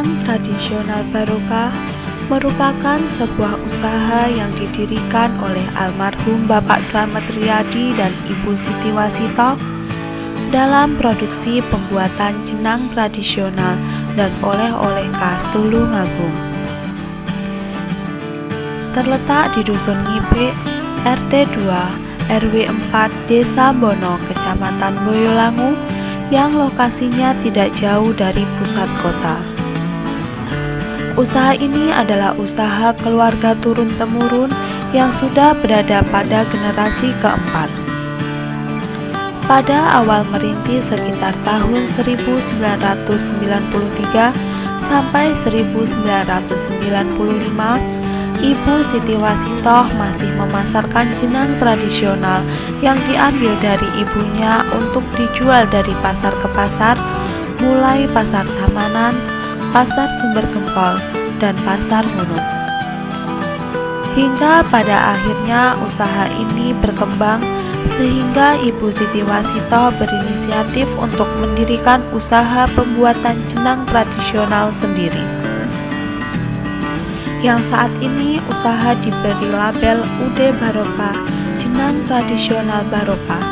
Jenang Tradisional Barokah merupakan sebuah usaha yang didirikan oleh almarhum Bapak Slamet Riyadi dan Ibu Siti Wasito dalam produksi pembuatan jenang tradisional dan oleh-oleh khas Tulungagung. Terletak di Dusun Ngipik, RT 2, RW 4, Desa Bono, Kecamatan Boyolangu, yang lokasinya tidak jauh dari pusat kota. Usaha ini adalah usaha keluarga turun-temurun yang sudah berada pada generasi keempat. Pada awal merintis sekitar tahun 1993 sampai 1995, Ibu Siti Wasito masih memasarkan jenang tradisional yang diambil dari ibunya untuk dijual dari pasar ke pasar, mulai pasar Tamanan, pasar Sumber Gempol, dan pasar Munut. Hingga pada akhirnya usaha ini berkembang sehingga Ibu Siti Wasito berinisiatif untuk mendirikan usaha pembuatan jenang tradisional sendiri, yang saat ini usaha diberi label UD Barokah, Jenang Tradisional Barokah.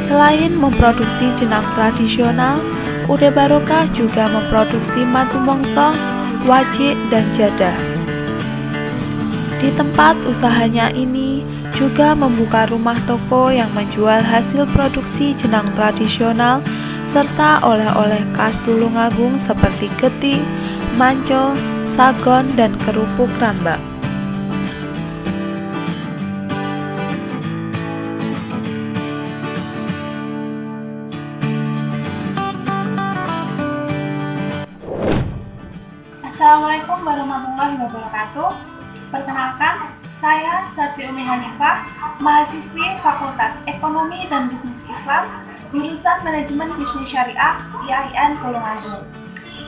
Selain memproduksi jenang tradisional, UD Barokah juga memproduksi madu mongso, wajik, dan jadah. Di tempat usahanya ini juga membuka rumah toko yang menjual hasil produksi jenang tradisional serta oleh-oleh khas Tulungagung seperti geti, manco, sagon, dan kerupuk rambak. Assalamualaikum warahmatullahi wabarakatuh. Perkenalkan, saya Sati Umi Hanifah, mahasiswi Fakultas Ekonomi dan Bisnis Islam, jurusan Manajemen Bisnis Syariah IAIN Tulungagung.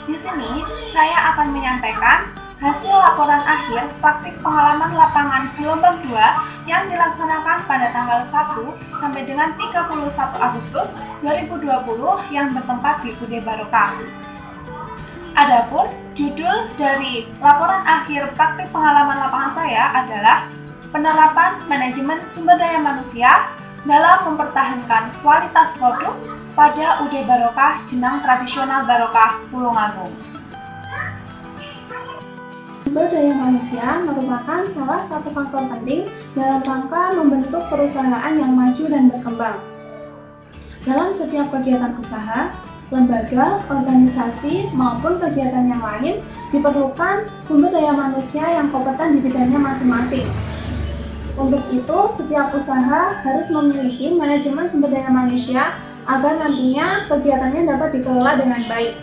Di sini, saya akan menyampaikan hasil laporan akhir praktik pengalaman lapangan gelombang 2 yang dilaksanakan pada tanggal 1 sampai dengan 31 Agustus 2020 yang bertempat di UD Barokah. Adapun judul dari laporan akhir praktik pengalaman lapangan saya adalah penerapan manajemen sumber daya manusia dalam mempertahankan kualitas produk pada UD Barokah Jenang Tradisional Barokah Tulungagung. Sumber daya manusia merupakan salah satu faktor penting dalam rangka membentuk perusahaan yang maju dan berkembang. Dalam setiap kegiatan usaha, lembaga, organisasi, maupun kegiatan yang lain diperlukan sumber daya manusia yang kompeten di bidangnya masing-masing. Untuk itu, setiap usaha harus memiliki manajemen sumber daya manusia agar nantinya kegiatannya dapat dikelola dengan baik.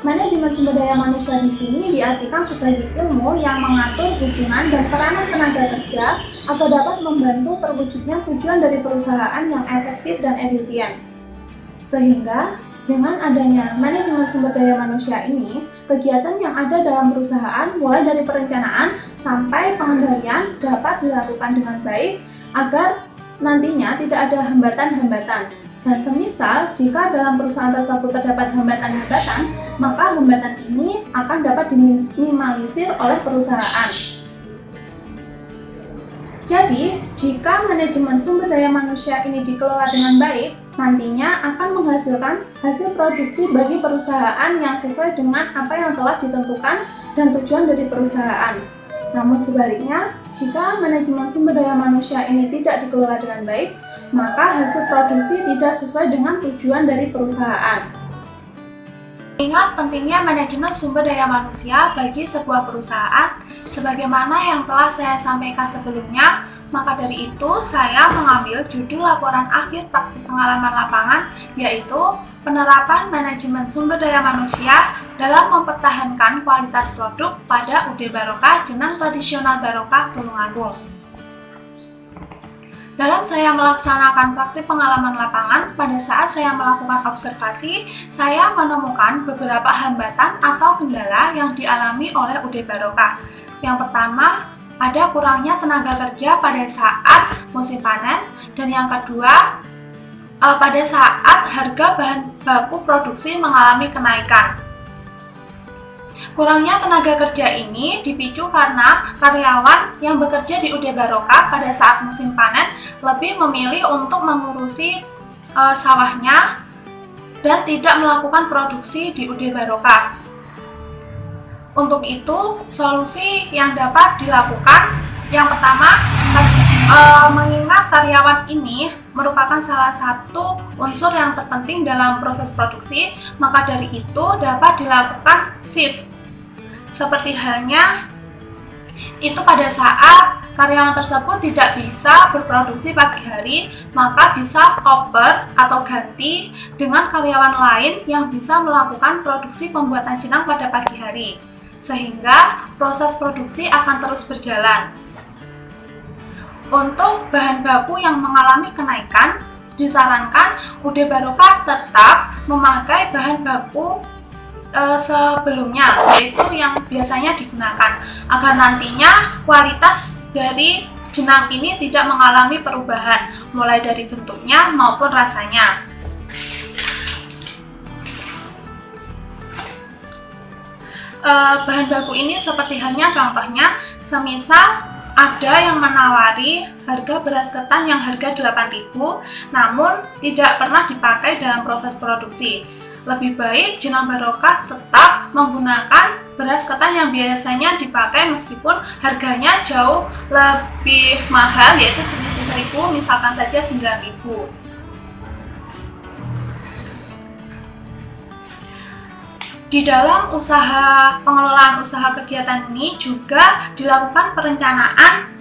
Manajemen sumber daya manusia di sini diartikan sebagai ilmu yang mengatur hubungan dan peranan tenaga kerja agar dapat membantu terwujudnya tujuan dari perusahaan yang efektif dan efisien. Sehingga dengan adanya manajemen sumber daya manusia ini, kegiatan yang ada dalam perusahaan mulai dari perencanaan sampai pengendalian dapat dilakukan dengan baik agar nantinya tidak ada hambatan-hambatan. Dan semisal jika dalam perusahaan tersebut terdapat hambatan-hambatan, maka hambatan ini akan dapat diminimalisir oleh perusahaan. Jadi, jika manajemen sumber daya manusia ini dikelola dengan baik, nantinya akan menghasilkan hasil produksi bagi perusahaan yang sesuai dengan apa yang telah ditentukan dan tujuan dari perusahaan. Namun sebaliknya, jika manajemen sumber daya manusia ini tidak dikelola dengan baik, maka hasil produksi tidak sesuai dengan tujuan dari perusahaan. Ingat pentingnya manajemen sumber daya manusia bagi sebuah perusahaan, sebagaimana yang telah saya sampaikan sebelumnya. Maka dari itu, saya mengambil judul laporan akhir praktik pengalaman lapangan, yaitu penerapan manajemen sumber daya manusia dalam mempertahankan kualitas produk pada UD Barokah Jenang Tradisional Barokah Tulungagung. Dalam saya melaksanakan praktik pengalaman lapangan, pada saat saya melakukan observasi, saya menemukan beberapa hambatan atau kendala yang dialami oleh UD Barokah. Yang pertama, ada kurangnya tenaga kerja pada saat musim panen, dan yang kedua, pada saat harga bahan baku produksi mengalami kenaikan. Kurangnya tenaga kerja ini dipicu karena karyawan yang bekerja di UD Barokah pada saat musim panen lebih memilih untuk mengurusi sawahnya dan tidak melakukan produksi di UD Barokah. Untuk itu, solusi yang dapat dilakukan yang pertama, mengingat karyawan ini merupakan salah satu unsur yang terpenting dalam proses produksi, maka dari itu dapat dilakukan shift. Seperti halnya itu pada saat karyawan tersebut tidak bisa berproduksi pagi hari, maka bisa koper atau ganti dengan karyawan lain yang bisa melakukan produksi pembuatan jenang pada pagi hari, sehingga proses produksi akan terus berjalan. Untuk bahan baku yang mengalami kenaikan, disarankan UD Barokah tetap memakai bahan baku sebelumnya, yaitu yang biasanya digunakan, agar nantinya kualitas dari jenang ini tidak mengalami perubahan, mulai dari bentuknya maupun rasanya. Bahan baku ini seperti halnya contohnya, semisal ada yang menawari harga beras ketan yang harga 8.000, namun tidak pernah dipakai dalam proses produksi. Lebih baik jenang Barokah tetap menggunakan beras ketan yang biasanya dipakai meskipun harganya jauh lebih mahal, yaitu selisih 1.000, misalkan saja 9.000. Di dalam pengelolaan usaha kegiatan ini juga dilakukan perencanaan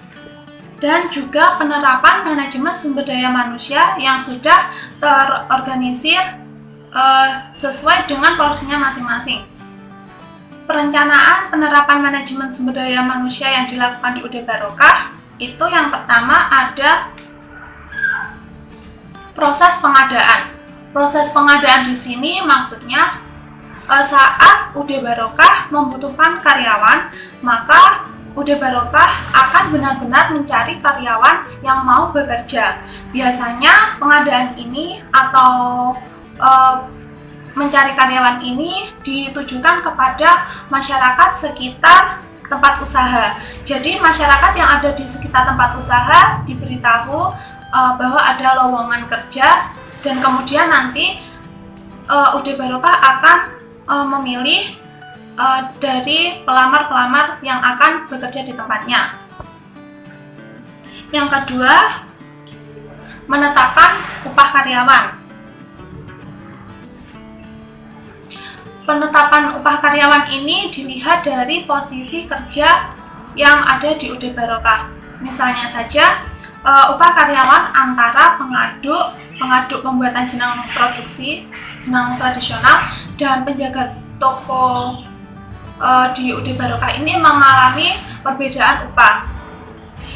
dan juga penerapan manajemen sumber daya manusia yang sudah terorganisir sesuai dengan porsinya masing-masing. Perencanaan penerapan manajemen sumber daya manusia yang dilakukan di UD Barokah itu yang pertama ada proses pengadaan. Proses pengadaan di sini maksudnya saat UD Barokah membutuhkan karyawan, maka UD Barokah akan benar-benar mencari karyawan yang mau bekerja. Biasanya pengadaan ini atau mencari karyawan ini ditujukan kepada masyarakat sekitar tempat usaha. Jadi masyarakat yang ada di sekitar tempat usaha diberitahu bahwa ada lowongan kerja, dan kemudian nanti UD Barokah akan memilih dari pelamar-pelamar yang akan bekerja di tempatnya. Yang kedua, menetapkan upah karyawan. Penetapan upah karyawan ini dilihat dari posisi kerja yang ada di UD Barokah. Misalnya saja, upah karyawan antara pengaduk pembuatan jenang produksi, jenang tradisional, dan penjaga toko di UD Barokah ini mengalami perbedaan upah.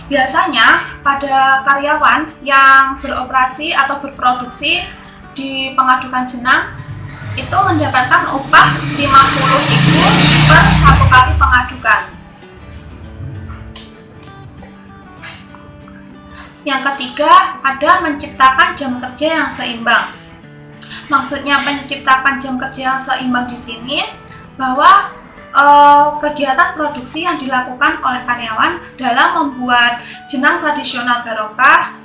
Biasanya pada karyawan yang beroperasi atau berproduksi di pengadukan jenang itu mendapatkan upah 50.000 per satu kali pengadukan. Yang ketiga, ada menciptakan jam kerja yang seimbang. Maksudnya menciptakan jam kerja yang seimbang di sini bahwa kegiatan produksi yang dilakukan oleh karyawan dalam membuat jenang tradisional Barokah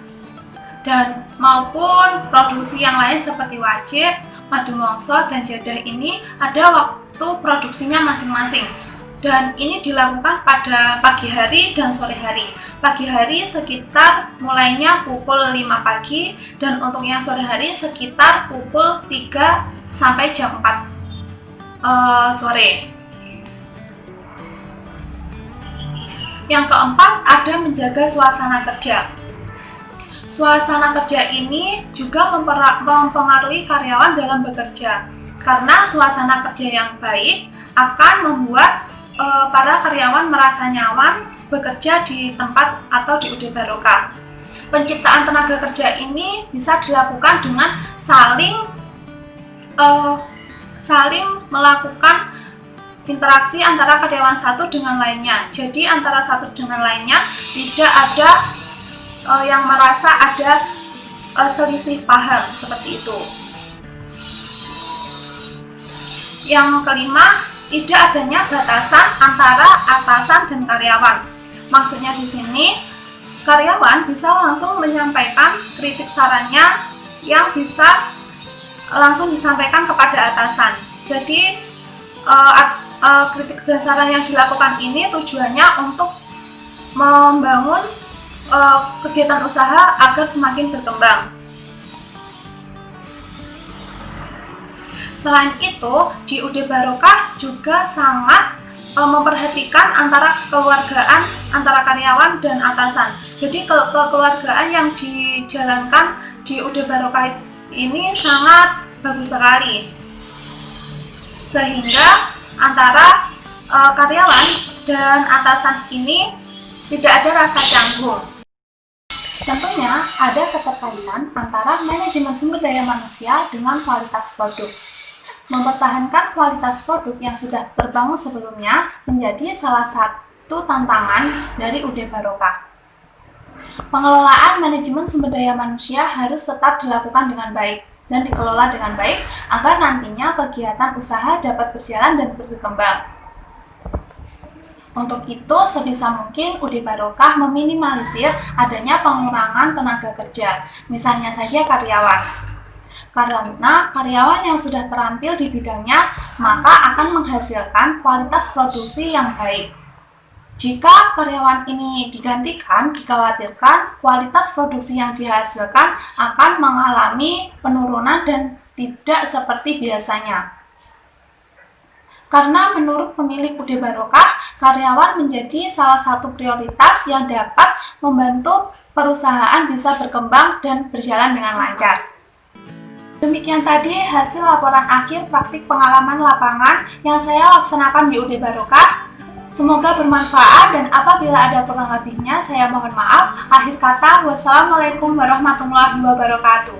dan maupun produksi yang lain seperti wajib, madu mongso, dan jadah ini ada waktu produksinya masing-masing, dan ini dilakukan pada pagi hari dan sore hari. Pagi hari sekitar mulainya pukul 5 pagi, dan untuk yang sore hari sekitar pukul 3 sampai jam 4 sore. Yang keempat, ada menjaga suasana kerja. Suasana kerja ini juga mempengaruhi karyawan dalam bekerja, karena suasana kerja yang baik akan membuat para karyawan merasa nyaman bekerja di tempat atau di UD Barokah. Penciptaan tenaga kerja ini bisa dilakukan dengan saling melakukan interaksi antara karyawan satu dengan lainnya. Jadi antara satu dengan lainnya tidak ada yang merasa ada selisih paham seperti itu. Yang kelima, tidak adanya batasan antara atasan dan karyawan. Maksudnya di sini, karyawan bisa langsung menyampaikan kritik sarannya yang bisa langsung disampaikan kepada atasan. Jadi kritik dan saran yang dilakukan ini tujuannya untuk membangun kegiatan usaha agar semakin berkembang. Selain itu, di UD Barokah juga sangat memperhatikan antara kekeluargaan antara karyawan dan atasan. Jadi kekeluargaan yang dijalankan di UD Barokah ini sangat bagus sekali, sehingga antara karyawan dan atasan ini tidak ada rasa canggung. Tentunya ada keterkaitan antara manajemen sumber daya manusia dengan kualitas produk. Mempertahankan kualitas produk yang sudah terbangun sebelumnya menjadi salah satu tantangan dari UD Barokah. Pengelolaan manajemen sumber daya manusia harus tetap dilakukan dengan baik dan dikelola dengan baik agar nantinya kegiatan usaha dapat berjalan dan berkembang. Untuk itu, sebisa mungkin UD Barokah meminimalisir adanya pengurangan tenaga kerja, misalnya saja karyawan. Karena karyawan yang sudah terampil di bidangnya, maka akan menghasilkan kualitas produksi yang baik. Jika karyawan ini digantikan, dikhawatirkan kualitas produksi yang dihasilkan akan mengalami penurunan dan tidak seperti biasanya. Karena menurut pemilik UD Barokah, karyawan menjadi salah satu prioritas yang dapat membantu perusahaan bisa berkembang dan berjalan dengan lancar. Demikian tadi hasil laporan akhir praktik pengalaman lapangan yang saya laksanakan di UD Barokah. Semoga bermanfaat dan apabila ada kurang lebihnya saya mohon maaf. Akhir kata, wassalamualaikum warahmatullahi wabarakatuh.